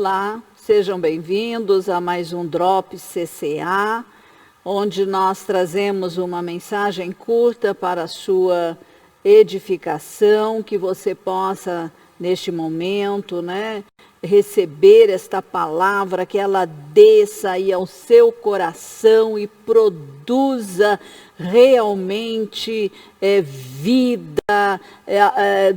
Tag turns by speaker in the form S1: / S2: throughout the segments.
S1: Olá, sejam bem-vindos a mais um Drop CCA, onde nós trazemos uma mensagem curta para a sua edificação, que você possa, neste momento, receber esta palavra, que ela desça aí ao seu coração e produza realmente vida,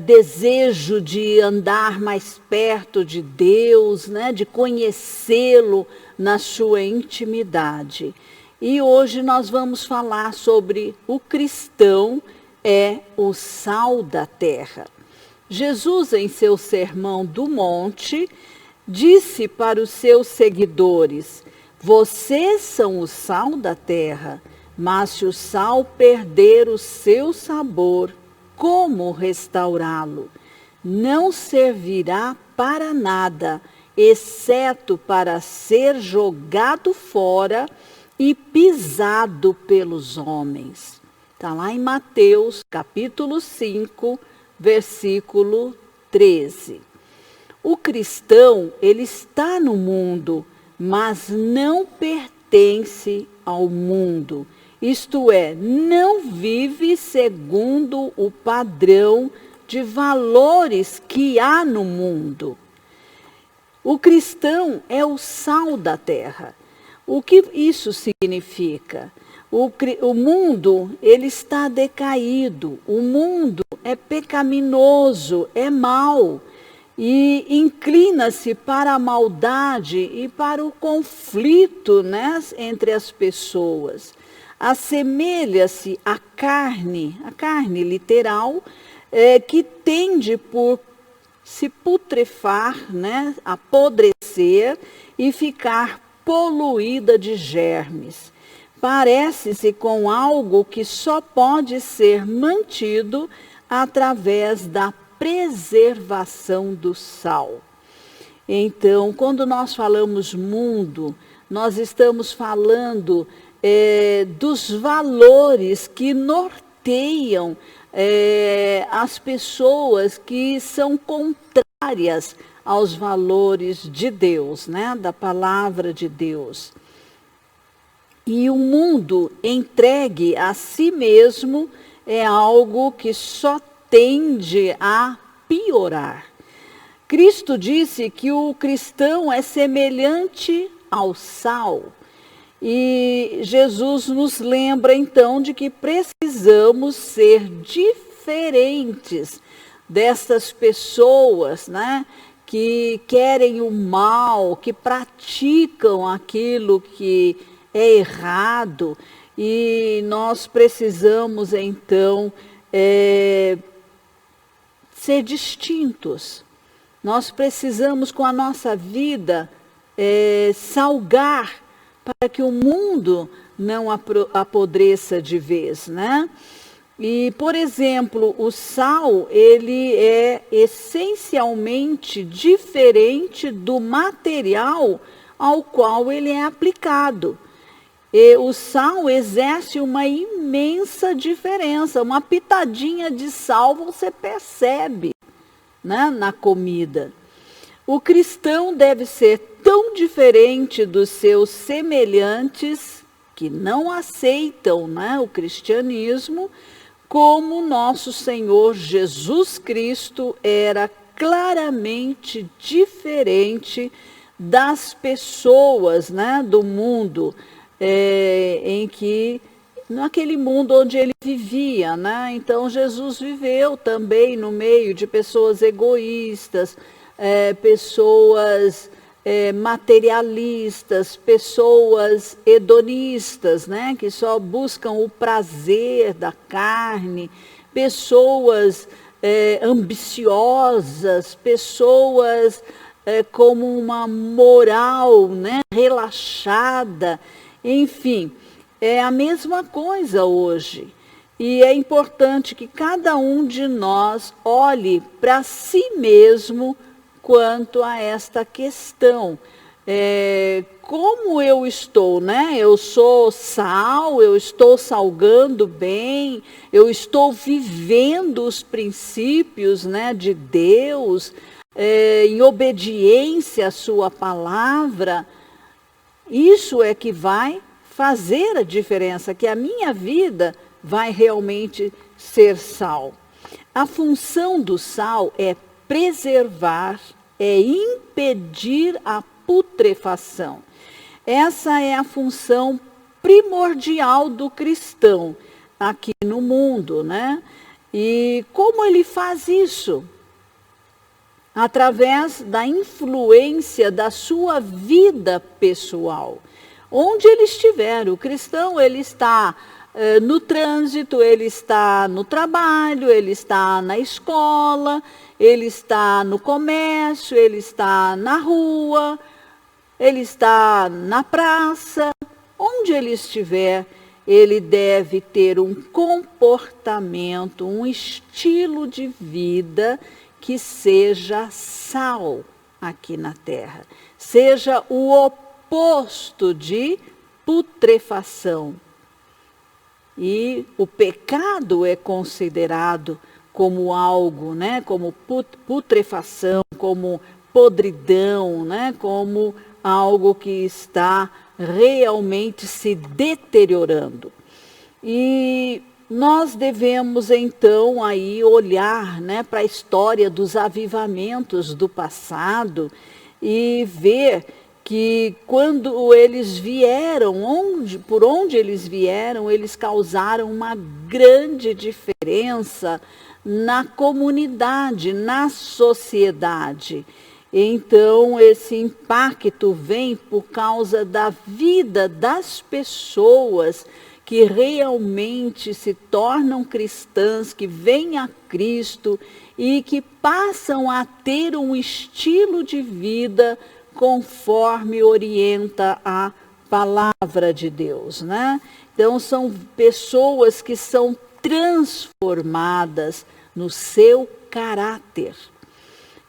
S1: desejo de andar mais perto de Deus, de conhecê-lo na sua intimidade. E hoje nós vamos falar sobre o cristão é o sal da terra. Jesus, em seu Sermão do Monte, disse para os seus seguidores: vocês são o sal da terra, mas se o sal perder o seu sabor, como restaurá-lo? Não servirá para nada, exceto para ser jogado fora e pisado pelos homens. Está lá em Mateus, capítulo 5, versículo 13. O cristão, ele está no mundo, mas não pertence ao mundo. Isto é, não vive segundo o padrão de valores que há no mundo. O cristão é o sal da terra. O que isso significa? O mundo, ele está decaído, o mundo é pecaminoso, é mau e inclina-se para a maldade e para o conflito entre as pessoas. Assemelha-se à carne literal, que tende por se putrefar, apodrecer e ficar poluída de germes. Parece-se com algo que só pode ser mantido através da preservação do sal. Então, quando nós falamos mundo, nós estamos falando dos valores que norteiam as pessoas que são contrárias aos valores de Deus, da palavra de Deus. E o mundo entregue a si mesmo é algo que só tende a piorar. Cristo disse que o cristão é semelhante ao sal. E Jesus nos lembra então de que precisamos ser diferentes dessas pessoas, que querem o mal, que praticam aquilo que é errado, e nós precisamos então ser distintos. Nós precisamos, com a nossa vida, salgar para que o mundo não apodreça de vez, E, por exemplo, o sal, ele é essencialmente diferente do material ao qual ele é aplicado. E o sal exerce uma imensa diferença. Uma pitadinha de sal você percebe, na comida. O cristão deve ser tão diferente dos seus semelhantes que não aceitam, o cristianismo, como nosso Senhor Jesus Cristo era claramente diferente das pessoas, do mundo, naquele mundo onde ele vivia, Então Jesus viveu também no meio de pessoas egoístas, pessoas materialistas, pessoas hedonistas, que só buscam o prazer da carne, pessoas ambiciosas, pessoas como uma moral relaxada, enfim, é a mesma coisa hoje. E é importante que cada um de nós olhe para si mesmo quanto a esta questão. Como eu estou, Eu sou sal, eu estou salgando bem, eu estou vivendo os princípios, de Deus, em obediência à sua palavra, isso é que vai fazer a diferença, que a minha vida vai realmente ser sal. A função do sal é preservar, é impedir a putrefação. Essa é a função primordial do cristão aqui no mundo, né? E como ele faz isso? Através da influência da sua vida pessoal. Onde ele estiver, o cristão, ele está no trânsito, ele está no trabalho, ele está na escola, ele está no comércio, ele está na rua, ele está na praça. Onde ele estiver, ele deve ter um comportamento, um estilo de vida que seja sal aqui na terra, seja o oposto de putrefação. E o pecado é considerado como algo, né, como putrefação, como podridão, né, como algo que está realmente se deteriorando. E nós devemos então aí olhar, né, para a história dos avivamentos do passado e ver que quando eles vieram, por onde eles vieram, eles causaram uma grande diferença na comunidade, na sociedade. Então, esse impacto vem por causa da vida das pessoas que realmente se tornam cristãs, que vêm a Cristo e que passam a ter um estilo de vida conforme orienta a palavra de Deus, né? Então, são pessoas que são transformadas no seu caráter.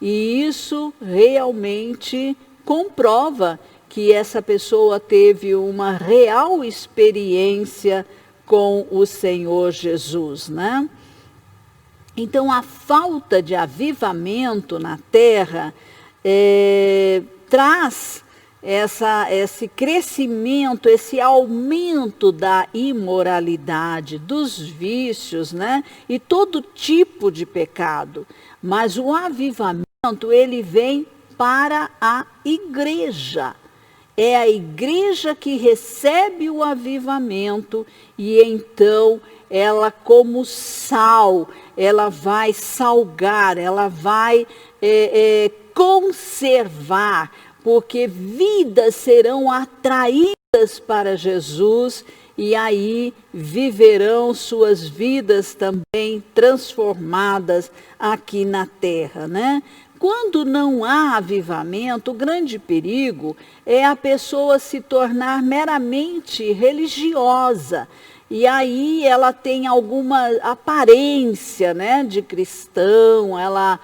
S1: E isso realmente comprova que essa pessoa teve uma real experiência com o Senhor Jesus, né? Então, a falta de avivamento na terra traz esse crescimento, esse aumento da imoralidade, dos vícios, né? E todo tipo de pecado. Mas o avivamento, ele vem para a igreja. É a igreja que recebe o avivamento e então ela, como sal, ela vai salgar, ela vai conservar, porque vidas serão atraídas para Jesus e aí viverão suas vidas também transformadas aqui na terra, né? Quando não há avivamento, o grande perigo é a pessoa se tornar meramente religiosa. E aí ela tem alguma aparência, né, de cristão, ela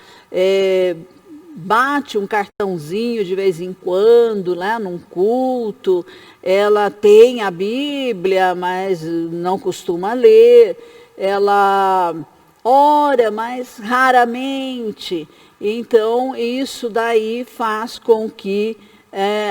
S1: bate um cartãozinho de vez em quando, lá num culto, ela tem a Bíblia, mas não costuma ler, ela ora, mas raramente. Então, isso daí faz com que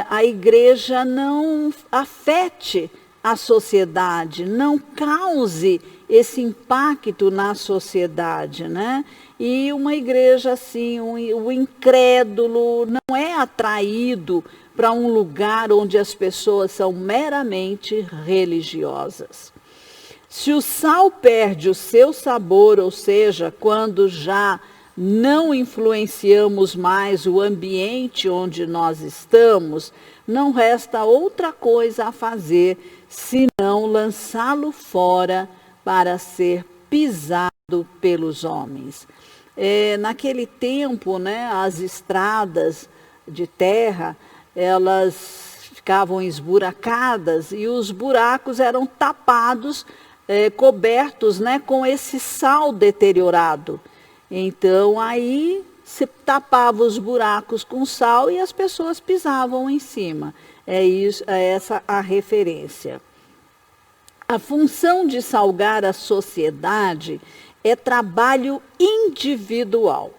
S1: a igreja não afete a sociedade, não cause esse impacto na sociedade, né? E uma igreja assim, o incrédulo não é atraído para um lugar onde as pessoas são meramente religiosas. Se o sal perde o seu sabor, ou seja, quando já não influenciamos mais o ambiente onde nós estamos, não resta outra coisa a fazer senão lançá-lo fora para ser pisado pelos homens. Naquele tempo, né, as estradas de terra, elas ficavam esburacadas e os buracos eram tapados, cobertos, né, com esse sal deteriorado. Então, aí se tapava os buracos com sal e as pessoas pisavam em cima. É essa a referência. A função de salgar a sociedade é trabalho individual.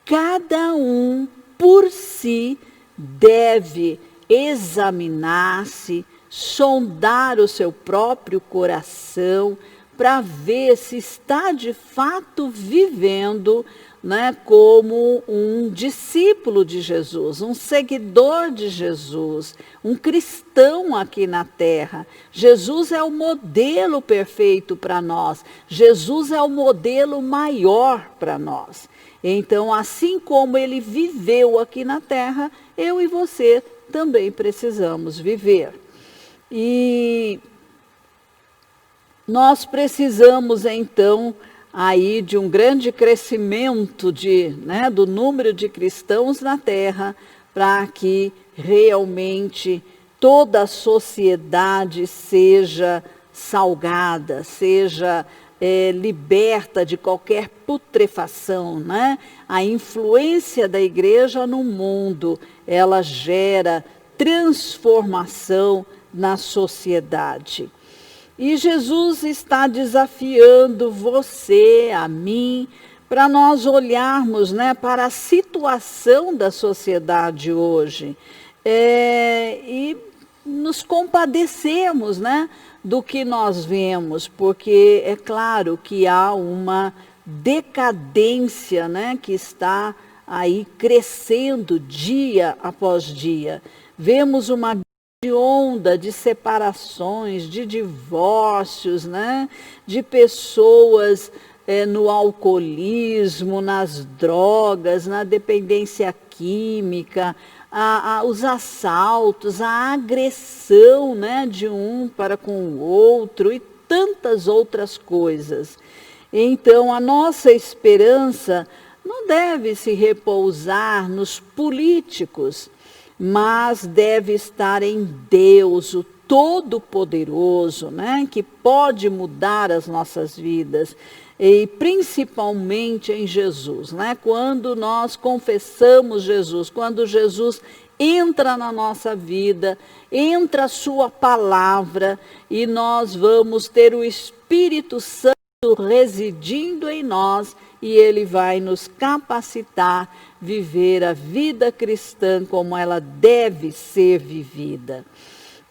S1: cada um por si deve examinar-se, sondar o seu próprio coração, para ver se está de fato vivendo, né, como um discípulo de Jesus, um seguidor de Jesus, um cristão aqui na terra. Jesus é o modelo perfeito para nós. Jesus é o modelo maior para nós. Então, assim como ele viveu aqui na terra, eu e você também precisamos viver. E nós precisamos, então, aí de um grande crescimento do número de cristãos na terra, para que realmente toda a sociedade seja salgada, seja liberta de qualquer putrefação, né? A influência da igreja no mundo, ela gera transformação na sociedade. E Jesus está desafiando você, a mim, para nós olharmos, né, para a situação da sociedade hoje e nos compadecermos, né, do que nós vemos, porque é claro que há uma decadência, né, que está aí crescendo dia após dia. Vemos uma onda de separações, de divórcios, né? De pessoas no alcoolismo, nas drogas, na dependência química, os assaltos, a agressão, né, de um para com o outro e tantas outras coisas. Então, a nossa esperança não deve se repousar nos políticos, mas deve estar em Deus, o Todo-Poderoso, né, que pode mudar as nossas vidas, e principalmente em Jesus, né, quando nós confessamos Jesus, quando Jesus entra na nossa vida, entra a sua palavra, e nós vamos ter o Espírito Santo residindo em nós, e ele vai nos capacitar a viver a vida cristã como ela deve ser vivida.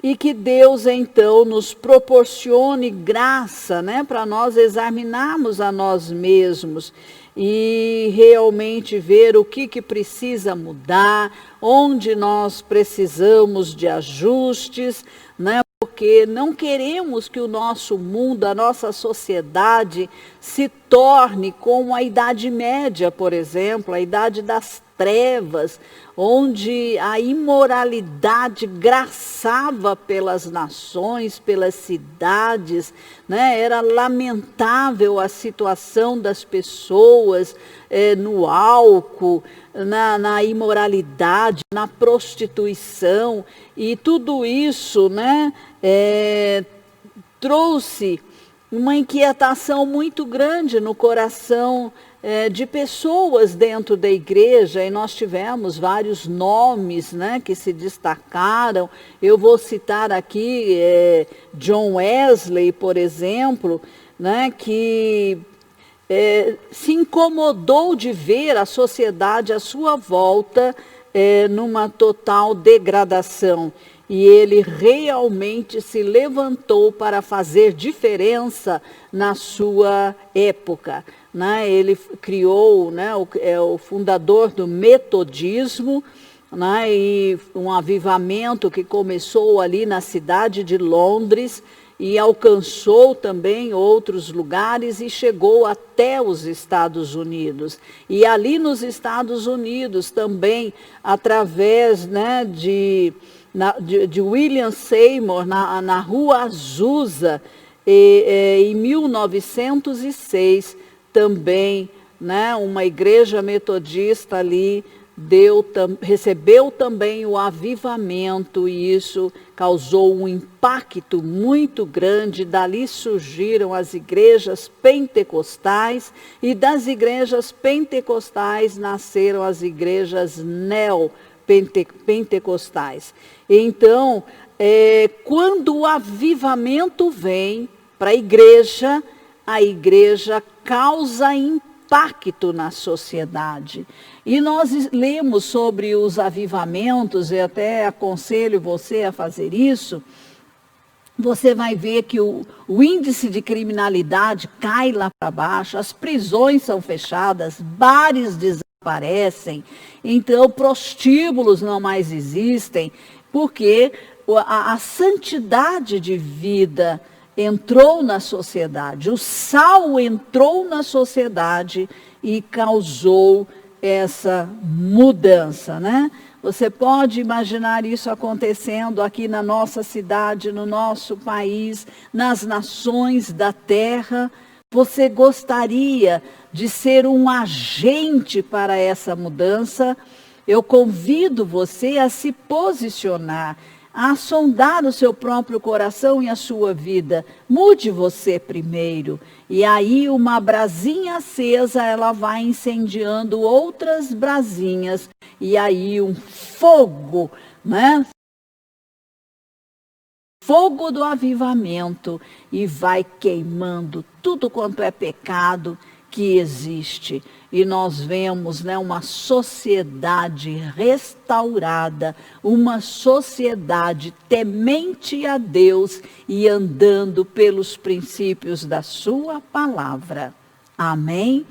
S1: E que Deus, então, nos proporcione graça, né, para nós examinarmos a nós mesmos e realmente ver o que precisa mudar, onde nós precisamos de ajustes, né, porque não queremos que o nosso mundo, a nossa sociedade se torne como a Idade Média, por exemplo, a Idade das Trevas, onde a imoralidade graçava pelas nações, pelas cidades, né? Era lamentável a situação das pessoas no álcool, na imoralidade, na prostituição, e tudo isso, né, trouxe uma inquietação muito grande no coração de pessoas dentro da igreja, e nós tivemos vários nomes, né, que se destacaram. Eu vou citar aqui John Wesley, por exemplo, né, que se incomodou de ver a sociedade à sua volta numa total degradação. E ele realmente se levantou para fazer diferença na sua época, né? Ele criou, né, o fundador do metodismo, né, e um avivamento que começou ali na cidade de Londres e alcançou também outros lugares e chegou até os Estados Unidos. E ali nos Estados Unidos também, através, né, de William Seymour, na Rua Azusa, em 1906, também, né, uma igreja metodista ali recebeu também o avivamento, e isso causou um impacto muito grande. Dali surgiram as igrejas pentecostais, e das igrejas pentecostais nasceram as igrejas neopentecostais. Então, quando o avivamento vem para a igreja causa impacto impacto na sociedade. E nós lemos sobre os avivamentos, e até aconselho você a fazer isso. Você vai ver que o índice de criminalidade cai lá para baixo, as prisões são fechadas, bares desaparecem, então prostíbulos não mais existem, porque a santidade de vida entrou na sociedade, o sal entrou na sociedade e causou essa mudança, né? Você pode imaginar isso acontecendo aqui na nossa cidade, no nosso país, nas nações da terra. Você gostaria de ser um agente para essa mudança? Eu convido você a se posicionar, a sondar o seu próprio coração e a sua vida. Mude você primeiro. E aí uma brasinha acesa, ela vai incendiando outras brasinhas. E aí um fogo, né? Fogo do avivamento. E vai queimando tudo quanto é pecado que existe. E nós vemos, né, uma sociedade restaurada, uma sociedade temente a Deus e andando pelos princípios da sua palavra. Amém?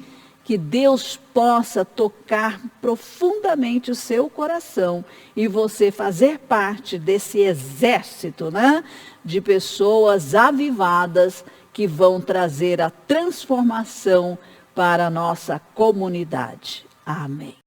S1: Que Deus possa tocar profundamente o seu coração e você fazer parte desse exército, né, de pessoas avivadas que vão trazer a transformação para a nossa comunidade. Amém.